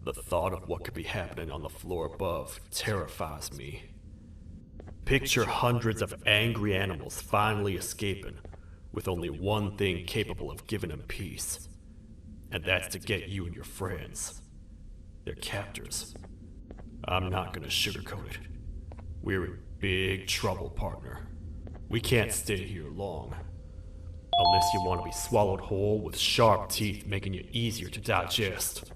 The thought of what could be happening on the floor above terrifies me. Picture hundreds of angry animals finally escaping, with only one thing capable of giving them peace. And that's to get you and your friends. Their captors. I'm not gonna sugarcoat it. We're in big trouble, partner. We can't stay here long. Unless you want to be swallowed whole with sharp teeth making you easier to digest.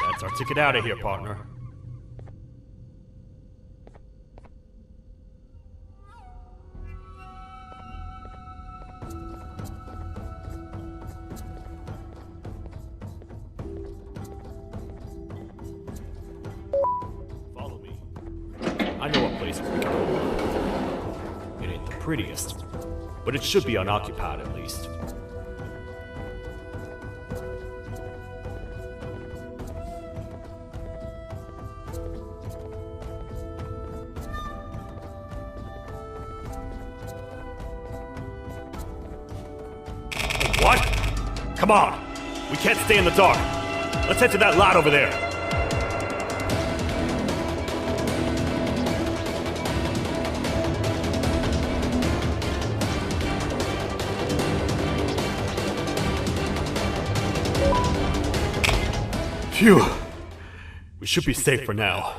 That's our ticket out of here, partner. Follow me. I know a place where we can go. It ain't the prettiest, but it should be unoccupied at least. What? Come on! We can't stay in the dark! Let's head to that lot over there! Phew! We should be safe for now.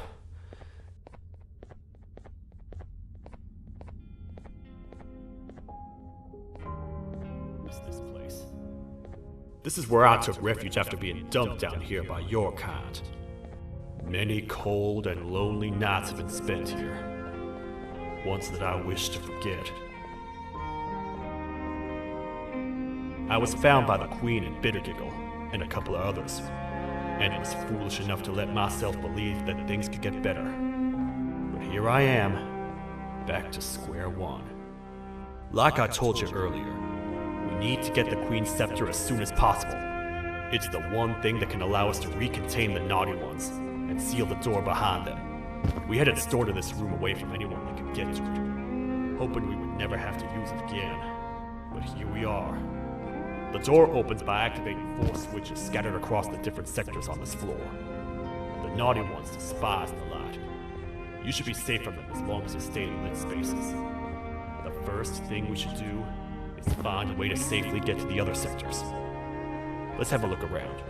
This is where I took refuge after being dumped down here by your kind. Many cold and lonely nights have been spent here. Ones that I wish to forget. I was found by the Queen and Bittergiggle, and a couple of others, and was foolish enough to let myself believe that things could get better. But here I am, back to square one. Like I told you earlier, we need to get the Queen's scepter as soon as possible. It's the one thing that can allow us to recontain the naughty ones and seal the door behind them. We had it stored in this room away from anyone that could get to it, hoping we would never have to use it again. But here we are. The door opens by activating 4 switches scattered across the different sectors on this floor. The naughty ones despise the light. You should be safe from them as long as you stay in lit spaces. The first thing we should do is find a way to safely get to the other sectors. Let's have a look around.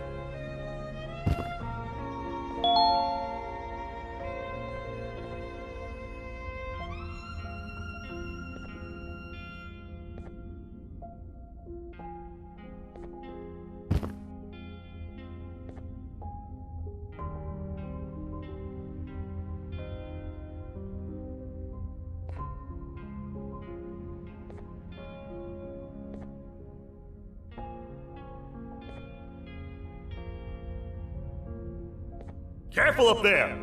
Careful up there!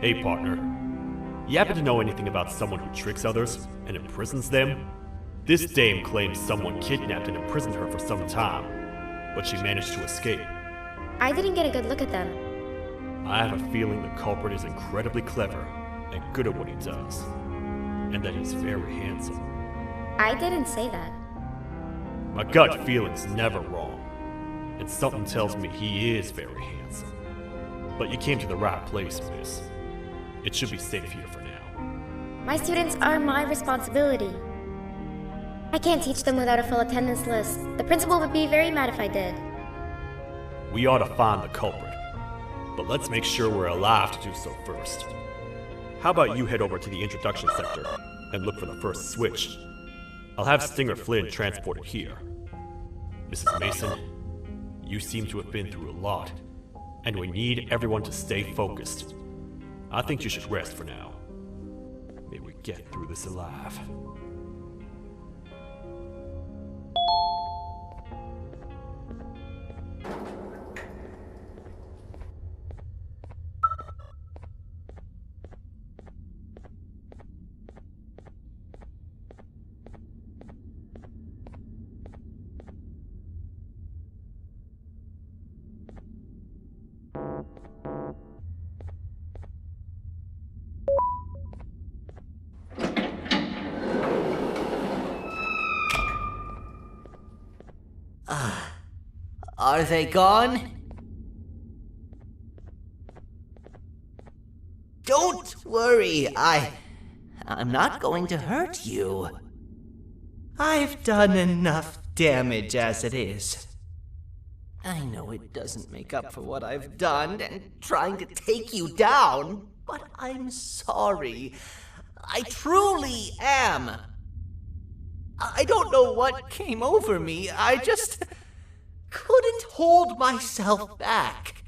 Hey, partner. You happen to know anything about someone who tricks others and imprisons them? This dame claims someone kidnapped and imprisoned her for some time, but she managed to escape. I didn't get a good look at them. I have a feeling the culprit is incredibly clever and good at what he does, and that he's very handsome. I didn't say that. My gut feeling's never wrong, and something tells me he is very handsome. But you came to the right place, miss. It should be safe here for now. My students are my responsibility. I can't teach them without a full attendance list. The principal would be very mad if I did. We ought to find the culprit, but let's make sure we're alive to do so first. How about you head over to the introduction sector and look for the first switch? I'll have Stinger Flynn transported here. Mrs. Mason, you seem to have been through a lot, and we need everyone to stay focused. I think you should rest for now. May we get through this alive. Are they gone? Don't worry, I'm not going to hurt you. I've done enough damage as it is. I know it doesn't make up for what I've done and trying to take you down, but I'm sorry. I truly am. I don't know what came over me. I just couldn't hold myself back.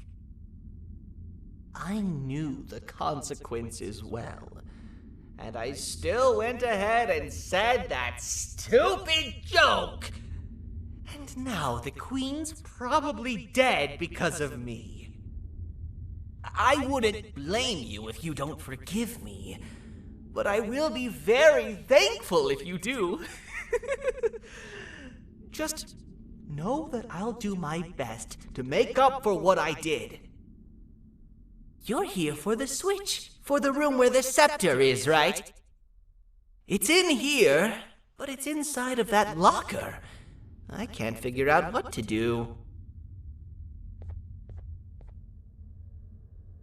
I knew the consequences well, and I still went ahead and said that stupid joke. And now the Queen's probably dead because of me. I wouldn't blame you if you don't forgive me, but I will be very thankful if you do. Just know that I'll do my best to make up for what I did. You're here for the switch, for the room where the scepter is, right? It's in here, but it's inside of that locker. I can't figure out what to do.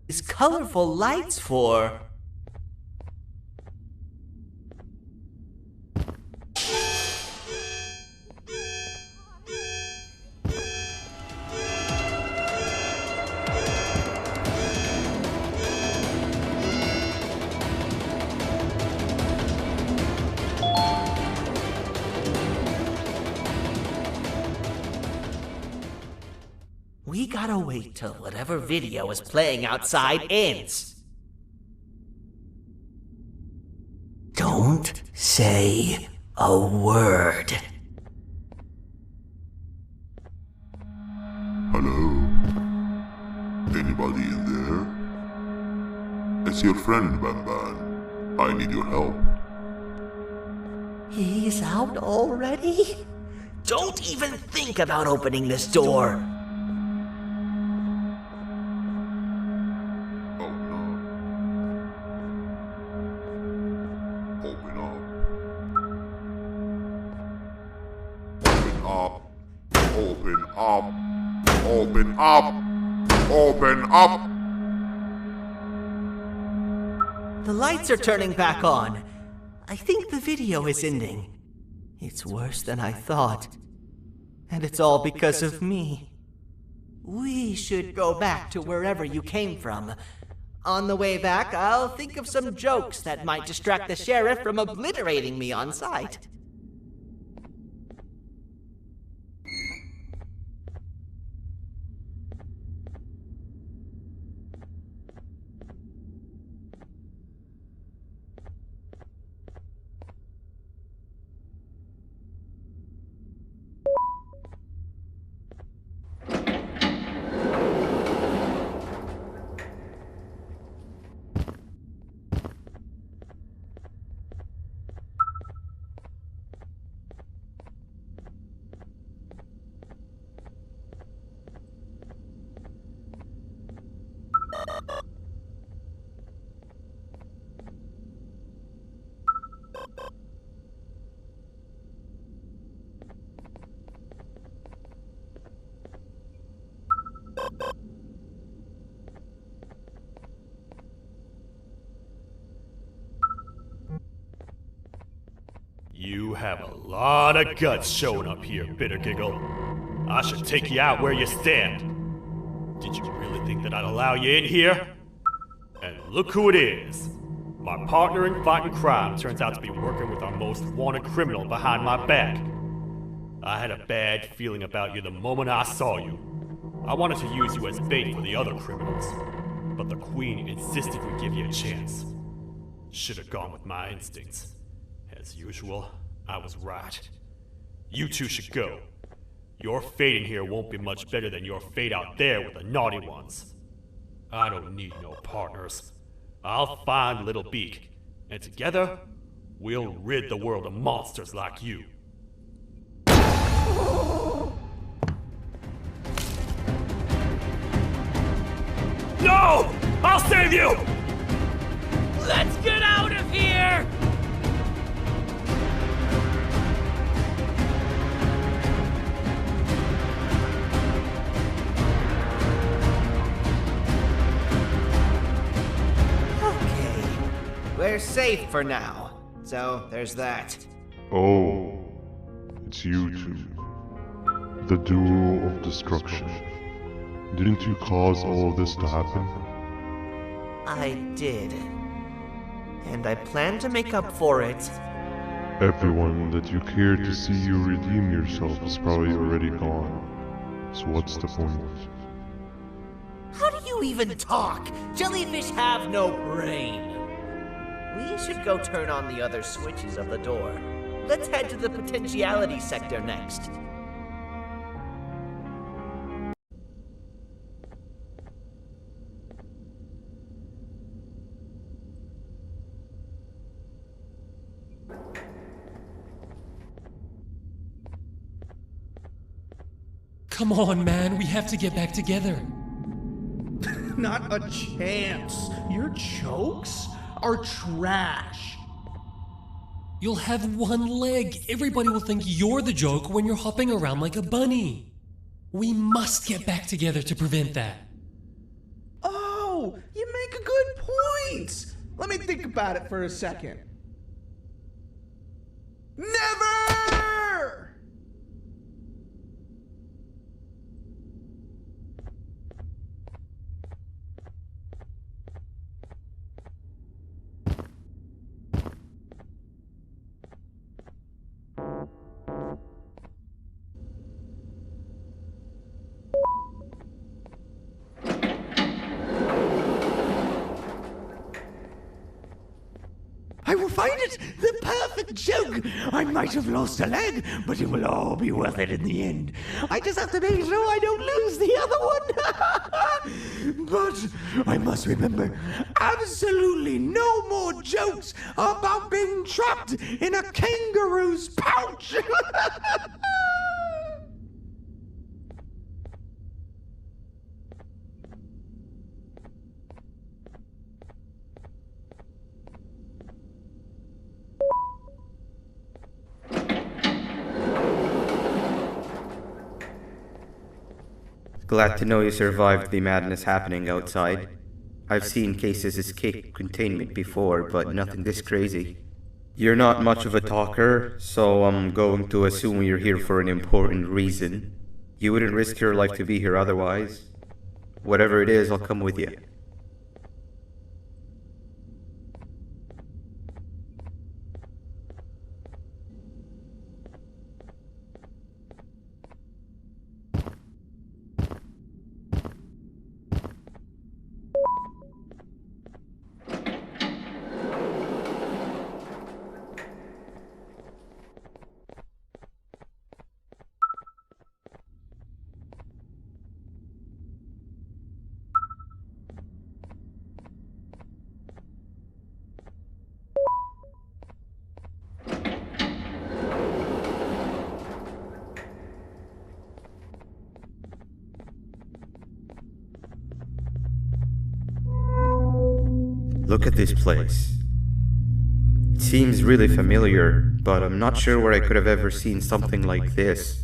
These colorful lights for... We gotta wait till whatever video is playing outside ends. Don't say a word. Hello? Anybody in there? It's your friend, Banban. I need your help. He's out already? Don't even think about opening this door. Oh no. Open up. Open up. Open up. Open up. The lights are turning back on. I think the video is ending. It's worse than I thought. And it's all because of me. We should go back to wherever you came from. On the way back, I'll think of some jokes that might distract the sheriff from obliterating me on sight. You have a lot of guts showing up here, Bitter Giggle. I should take you out where you stand. Did you really think that I'd allow you in here? And look who it is. My partner in fighting crime turns out to be working with our most wanted criminal behind my back. I had a bad feeling about you the moment I saw you. I wanted to use you as bait for the other criminals, but the Queen insisted we give you a chance. Should have gone with my instincts. As usual, I was right. You two should go. Your fate in here won't be much better than your fate out there with the naughty ones. I don't need no partners. I'll find Little Beak, and together, we'll rid the world of monsters like you. No! I'll save you! Let's get out of here! Okay. We're safe for now. So, there's that. Oh, it's you two. The duo of destruction. Didn't you cause all of this to happen? I did. And I plan to make up for it. Everyone that you cared to see you redeem yourself is probably already gone. So what's the point? How do you even talk? Jellyfish have no brain. We should go turn on the other switches of the door. Let's head to the potentiality sector next. Come on, man, we have to get back together. Not a chance. Your jokes are trash. You'll have one leg. Everybody will think you're the joke when you're hopping around like a bunny. We must get back together to prevent that. Oh, you make a good point. Let me think about it for a second. Never! I will find it! The perfect joke! I might have lost a leg, but it will all be worth it in the end. I just have to make sure I don't lose the other one! But I must remember, absolutely no more jokes about being trapped in a kangaroo's pouch! Glad to know you survived the madness happening outside. I've seen cases escape containment before, but nothing this crazy. You're not much of a talker, so I'm going to assume you're here for an important reason. You wouldn't risk your life to be here otherwise. Whatever it is, I'll come with you. Look at this place. It seems really familiar, but I'm not sure where I could have ever seen something like this.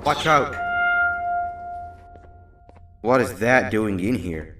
Watch out! What is that doing in here?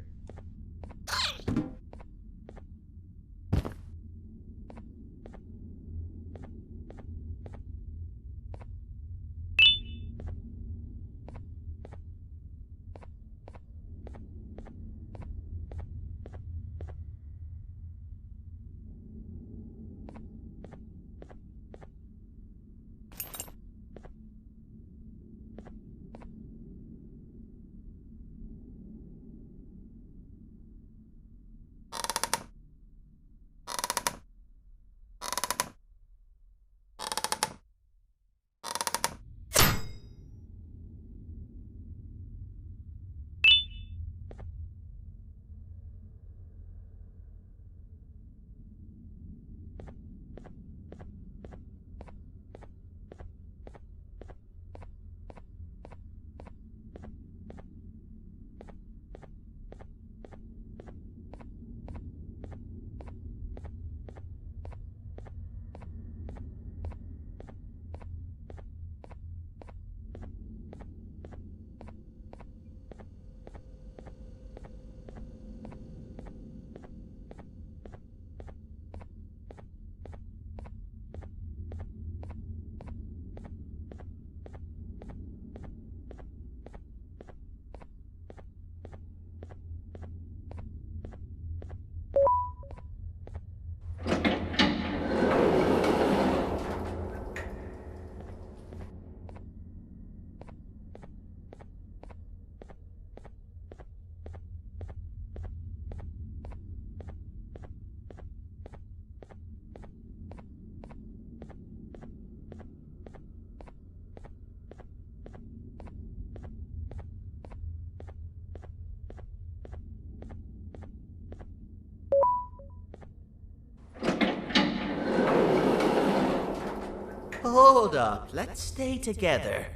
Hold up, let's stay together.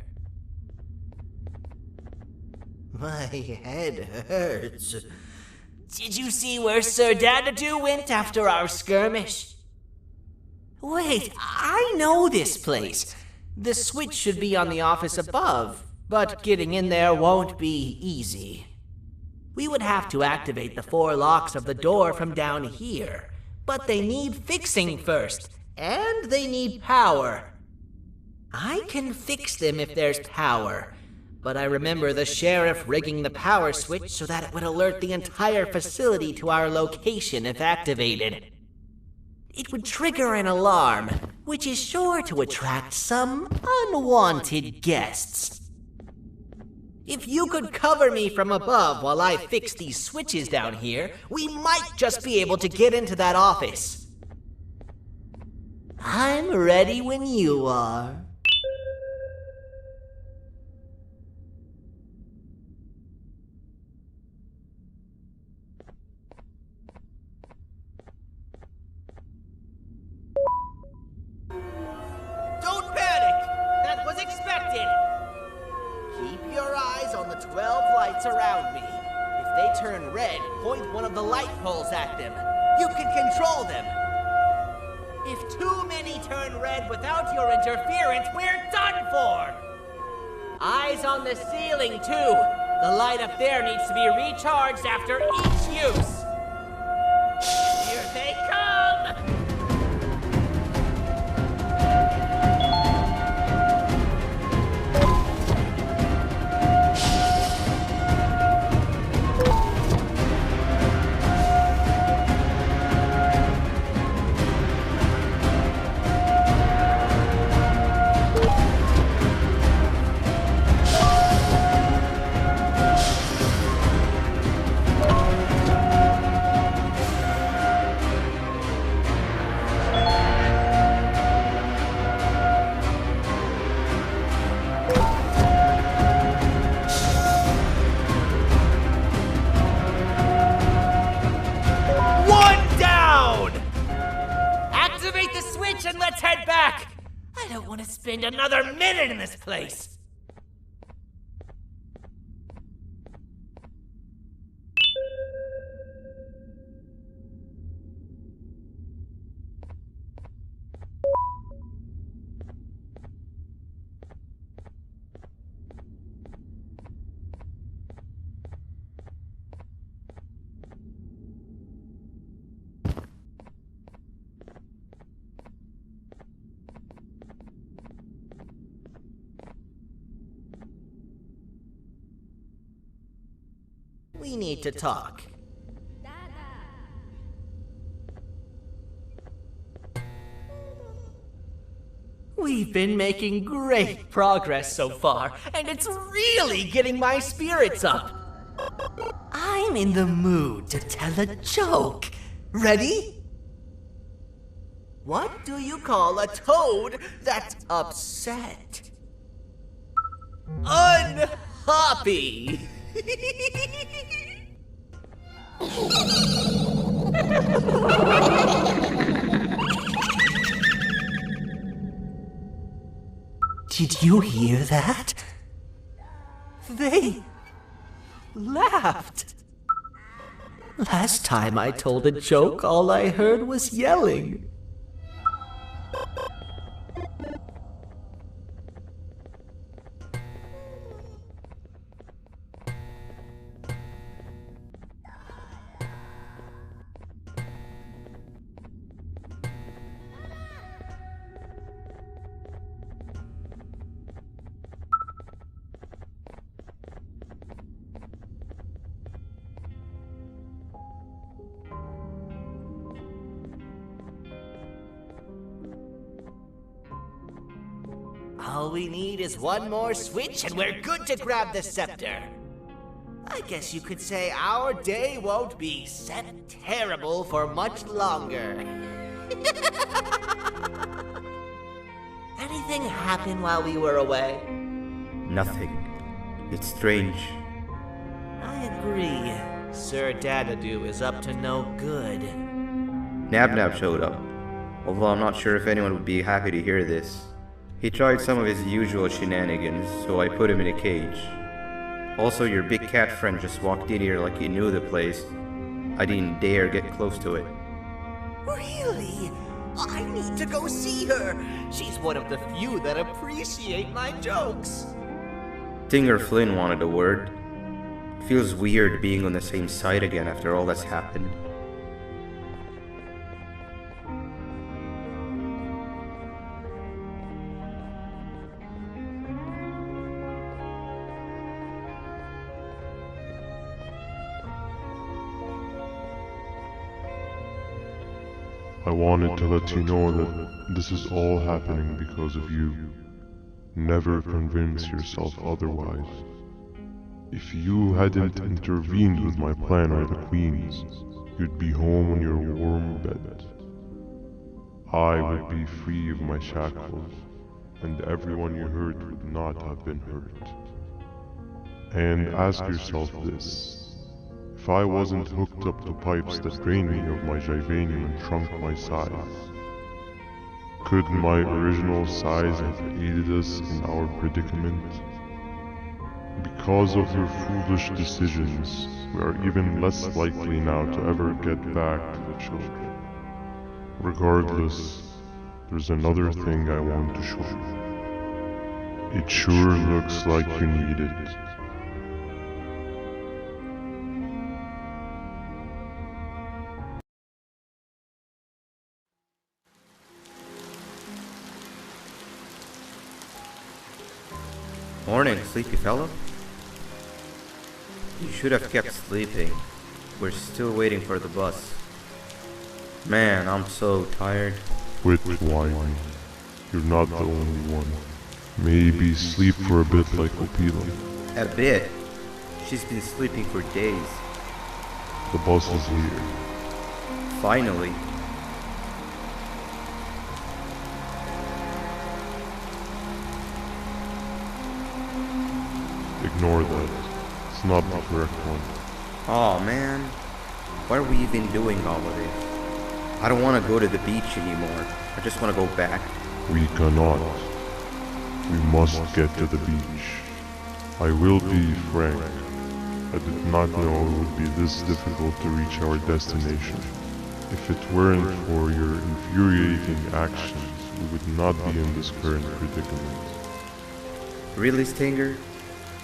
My head hurts. Did you see where Sir Dadadoo went after our skirmish? Wait, I know this place. The switch should be on the office above, but getting in there won't be easy. We would have to activate the 4 locks of the door from down here, but they need fixing first, and they need power. I can fix them if there's power, but I remember the sheriff rigging the power switch so that it would alert the entire facility to our location if activated. It would trigger an alarm, which is sure to attract some unwanted guests. If you could cover me from above while I fix these switches down here, we might just be able to get into that office. I'm ready when you are. Don't panic! That was expected! Keep your eyes on the 12 lights around me. If they turn red, point one of the light poles at them. You can control them. If too many turn red without your interference, we're done for! Eyes on the ceiling, too. The light up there needs to be recharged after each use. Here they come! And let's head back! I don't want to spend another minute in this place! We need to talk. We've been making great progress so far, and it's really getting my spirits up. I'm in the mood to tell a joke. Ready? What do you call a toad that's upset? Unhappy! Did you hear that? They laughed. Last time I told a joke, all I heard was yelling. All we need is one more switch and we're good to grab the scepter. I guess you could say our day won't be terrible for much longer. Anything happen while we were away? Nothing. It's strange. I agree. Sir Dadadoo is up to no good. Nab showed up, although I'm not sure if anyone would be happy to hear this. He tried some of his usual shenanigans, so I put him in a cage. Also, your big cat friend just walked in here like he knew the place. I didn't dare get close to it. Really? I need to go see her. She's one of the few that appreciate my jokes. Stinger Flynn wanted a word. Feels weird being on the same side again after all that's happened. I wanted to let you know that this is all happening because of you. Never convince yourself otherwise. If you hadn't intervened with my plan or the Queen's, you'd be home in your warm bed. I would be free of my shackles, and everyone you hurt would not have been hurt. And ask yourself this. If I wasn't hooked up to pipes that drained me of my Jivanium and shrunk my size, could my original size have aided us in our predicament? Because of your foolish decisions, we are even less likely now to ever get back to the children. Regardless, there's another thing I want to show you. It sure looks like you need it. Morning, sleepy fellow. You should have kept sleeping. We're still waiting for the bus. Man, I'm so tired. Quit whining. You're not the only one. Maybe sleep for a bit like Opila. A bit? She's been sleeping for days. The bus is here. Finally. Ignore that. It's not the correct one. Aw, man. Why are we even doing all of this? I don't want to go to the beach anymore. I just want to go back. We cannot. We must get to the beach. I will be frank. I did not know it would be this difficult to reach our destination. If it weren't for your infuriating actions, we would not be in this current predicament. Really, Stinger?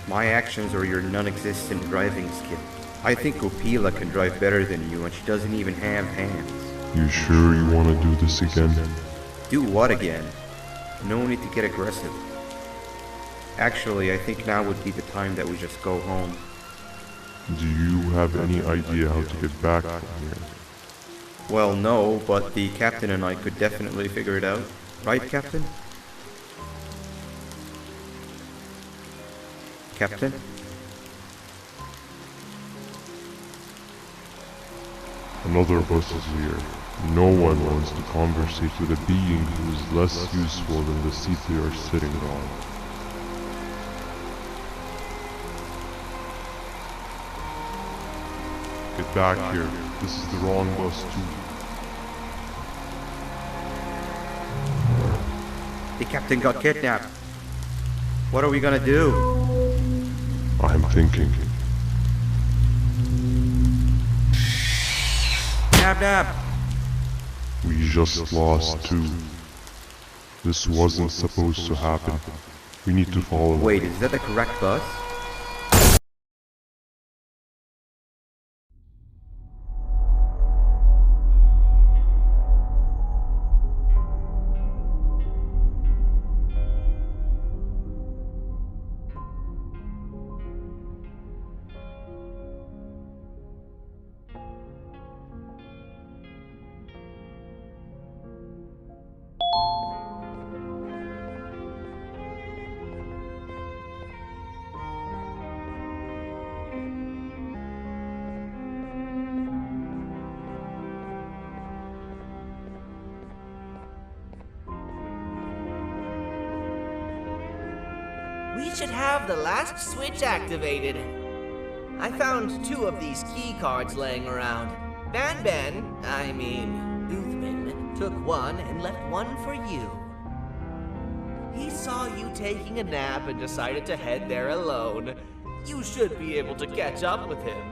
My actions are your non-existent driving skill. I think Opila can drive better than you, and she doesn't even have hands. You sure you want to do this again? Do what again? No need to get aggressive. Actually, I think now would be the time that we just go home. Do you have any idea how to get back from here? Well, no, but the captain and I could definitely figure it out. Right, Captain? Captain? Another of us is here. No one wants to conversate with a being who is less useful than the seat they are sitting on. Get back here. This is the wrong bus too. The captain got kidnapped. What are we gonna do? I'm thinking. Nab nab! We just lost two. This wasn't supposed to happen. We need to follow. Wait, is that the correct bus? We should have the last switch activated. I found 2 of these key cards laying around. Banban, Uthman, took one and left one for you. He saw you taking a nap and decided to head there alone. You should be able to catch up with him.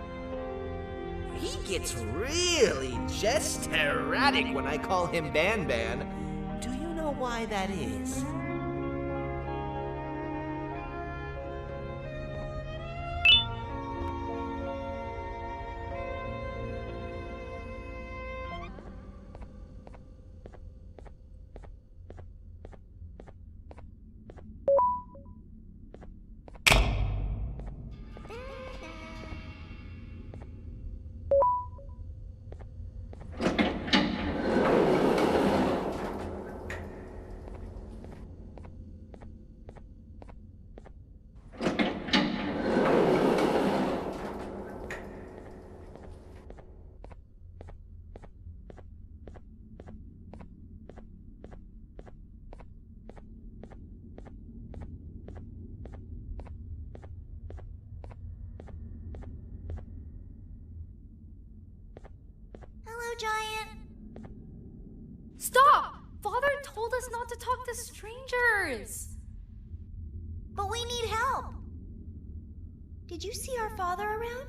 He gets really just erratic when I call him Banban. Do you know why that is? Giant. Stop! Father told us not to talk to strangers. But we need help. Did you see our father around?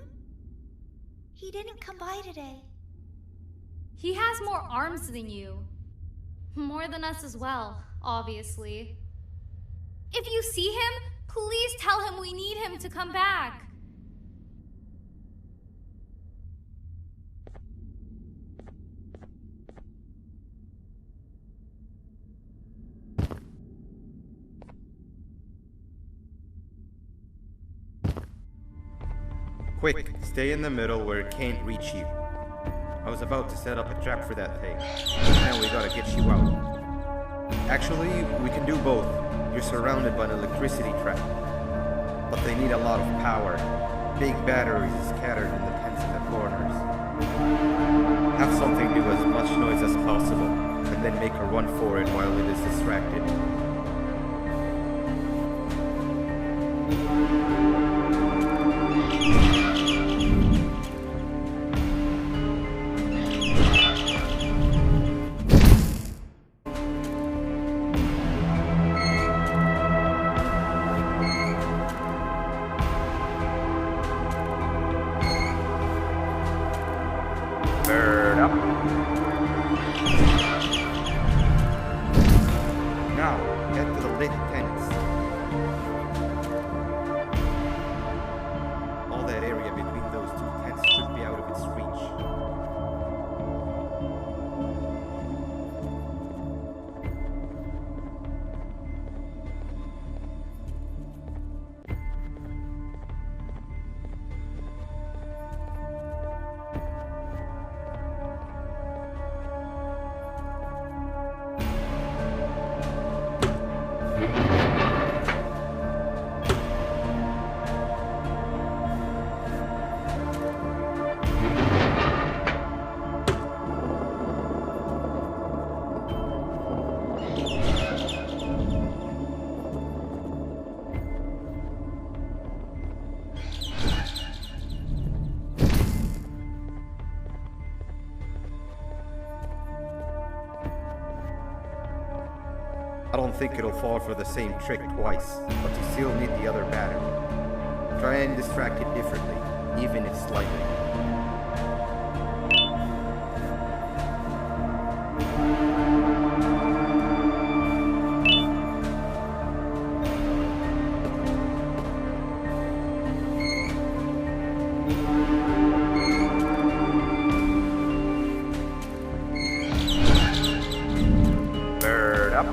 He didn't come by today. He has more arms than you. More than us as well, obviously. If you see him, please tell him we need him to come back. Quick, stay in the middle where it can't reach you. I was about to set up a trap for that thing. Now we gotta get you out. Actually, we can do both. You're surrounded by an electricity trap. But they need a lot of power. Big batteries scattered in the pens in the corners. Have something do as much noise as possible, and then make a run for it while it is distracted. Bird up. Now, don't think it'll fall for the same trick twice, but you still need the other battery. Try and distract it differently, even if slightly. Bird up.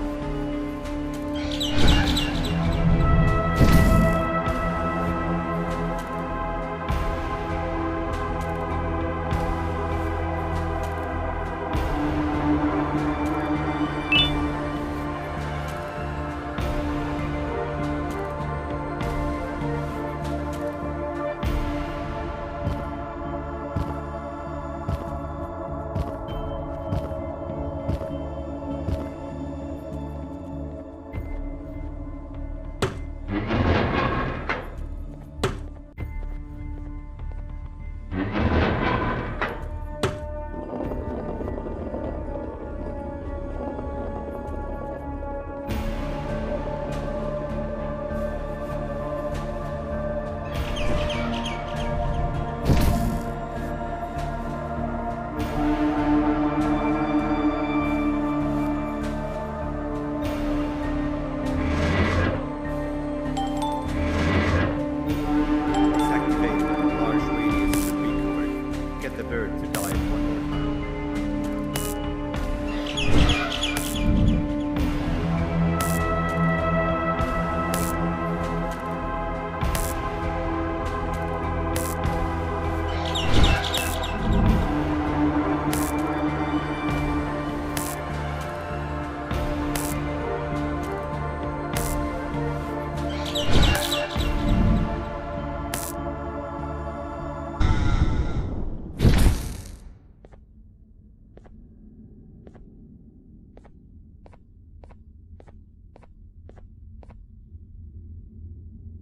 It's activated and a large radius should be covered. Get the bird to dive one more time.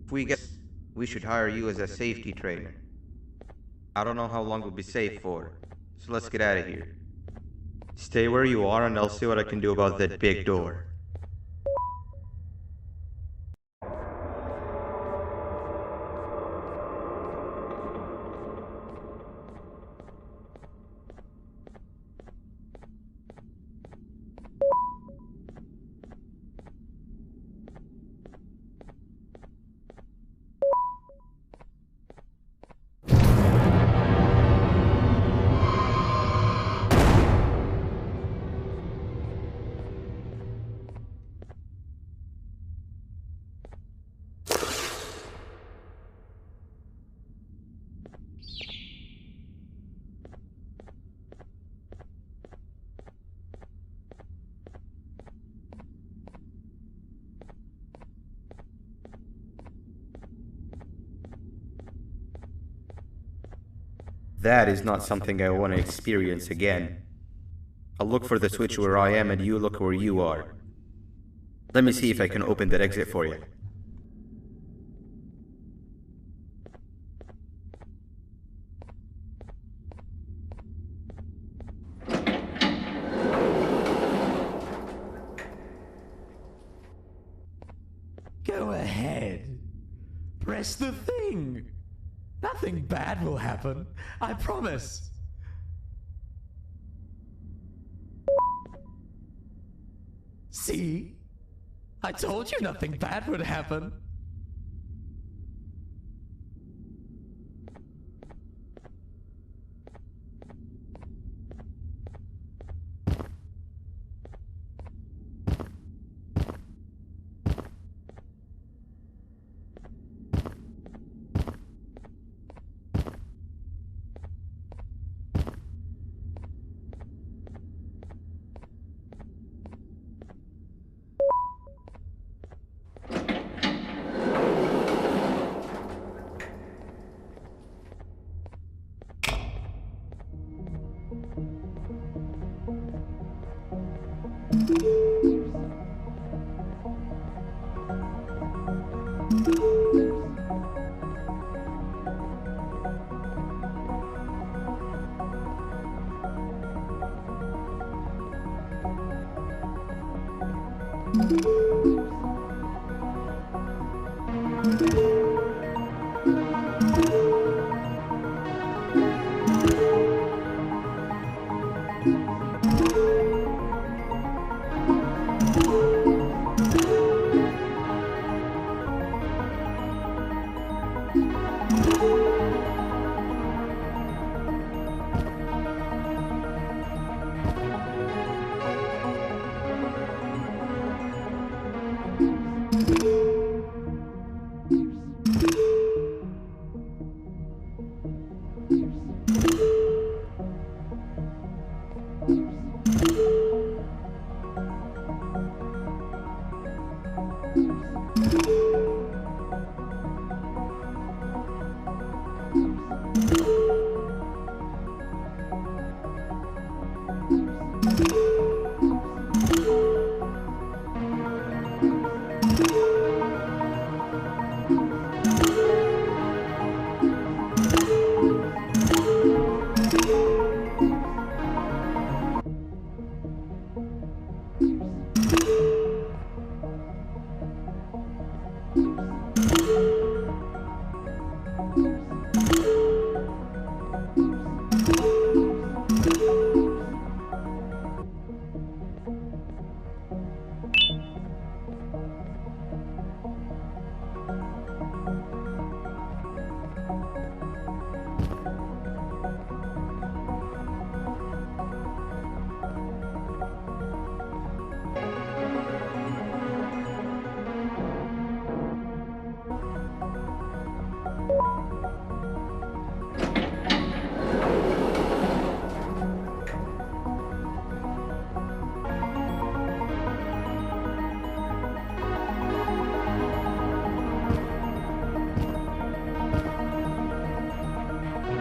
If we get, we should hire you as a safety trainer. I don't know how long we'll be safe for, so let's get out of here. Stay where you are and I'll see what I can do about that big door. That is not something I want to experience again. I'll look for the switch where I am and you look where you are. Let me see if I can open that exit for you. Go ahead. Press the thing. Nothing bad will happen. I promise. See? I told you nothing bad would happen.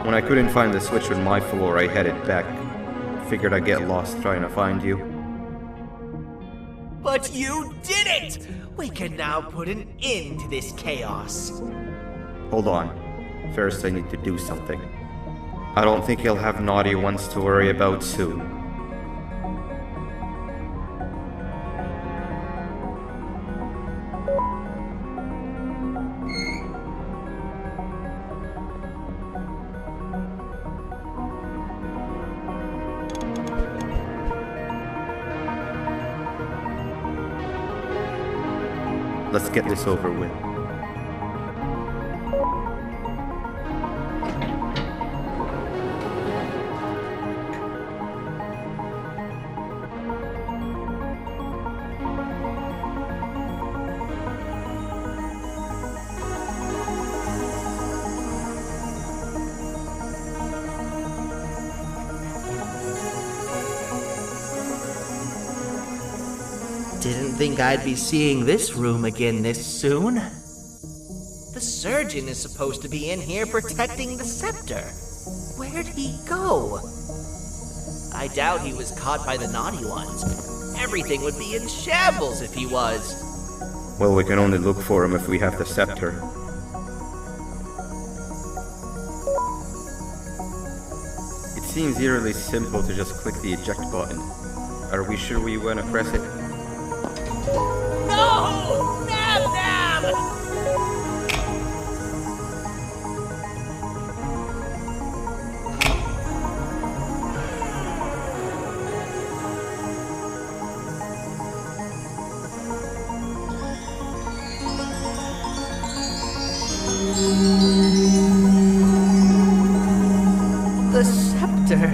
When I couldn't find the switch on my floor, I headed back. Figured I'd get lost trying to find you. But you did it! We can now put an end to this chaos. Hold on. First, I need to do something. I don't think he'll have naughty ones to worry about soon. Let's get this over with. Didn't think I'd be seeing this room again this soon. The surgeon is supposed to be in here protecting the scepter. Where'd he go? I doubt he was caught by the naughty ones. Everything would be in shambles if he was. Well, we can only look for him if we have the scepter. It seems eerily simple to just click the eject button. Are we sure we want to press it? No! Nab Nab! The scepter.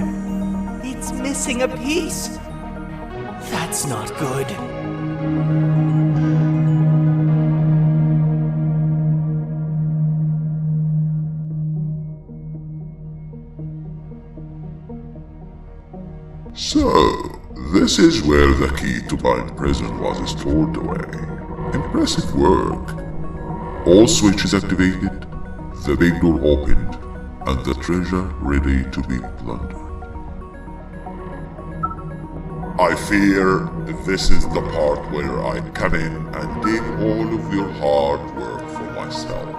It's missing a piece. That's not good. So, this is where the key to my prison was stored away. Impressive work. All switches activated, the big door opened, and the treasure ready to be plundered. I fear this is the part where I come in and take all of your hard work for myself.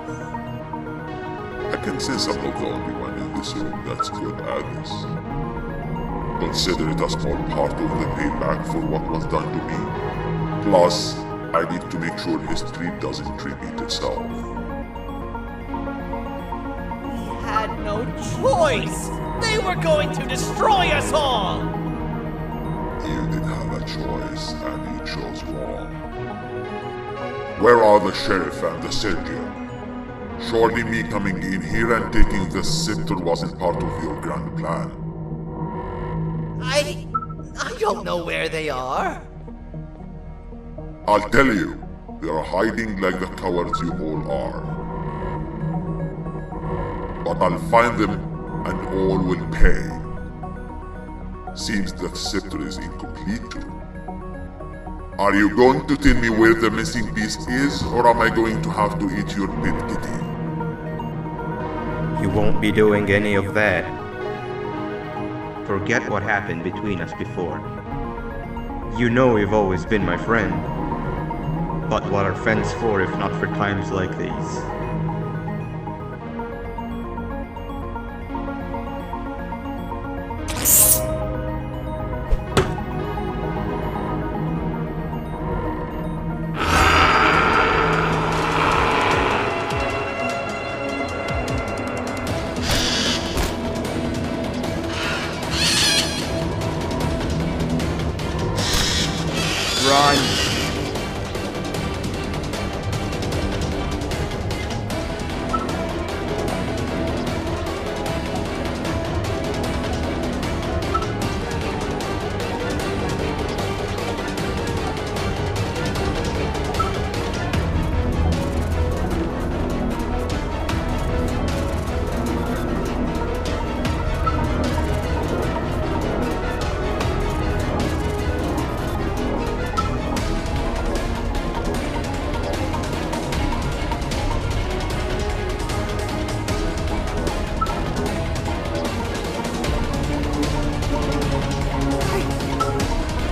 I can sense I'm not the only one in this room that's good at this. Consider it a small part of the payback for what was done to me. Plus, I need to make sure history doesn't repeat itself. We had no choice! They were going to destroy us all! You did have a choice, and you chose wrong. Where are the sheriff and the surgeon? Surely me coming in here and taking the scepter wasn't part of your grand plan. I don't know where they are. I'll tell you, they are hiding like the cowards you all are. But I'll find them and all will pay. Seems that scepter is incomplete too. Are you going to tell me where the missing piece is, or am I going to have to eat your pet kitty? You won't be doing any of that. Forget what happened between us before. You know you've always been my friend. But what are friends for if not for times like these? Run!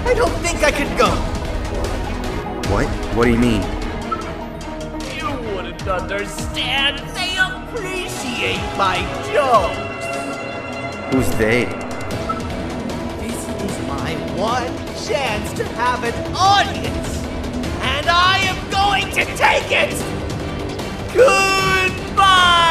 I don't think I could go. What? What do you mean? You wouldn't understand. They appreciate my jokes. Who's they? This is my one chance to have an audience, and I am going to take it. Goodbye.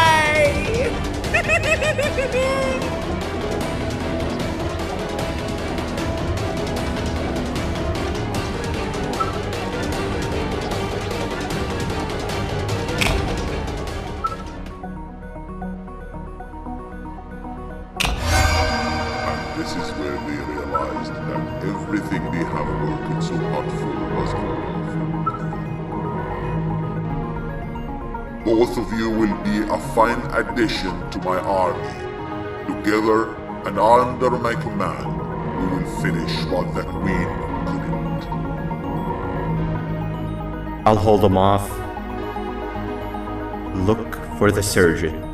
This is where they realized that everything they have worked so hard for was all for. Both of you will be a fine addition to my army. Together and under my command, we will finish what the Queen couldn't. I'll hold them off. Look for the surgeon.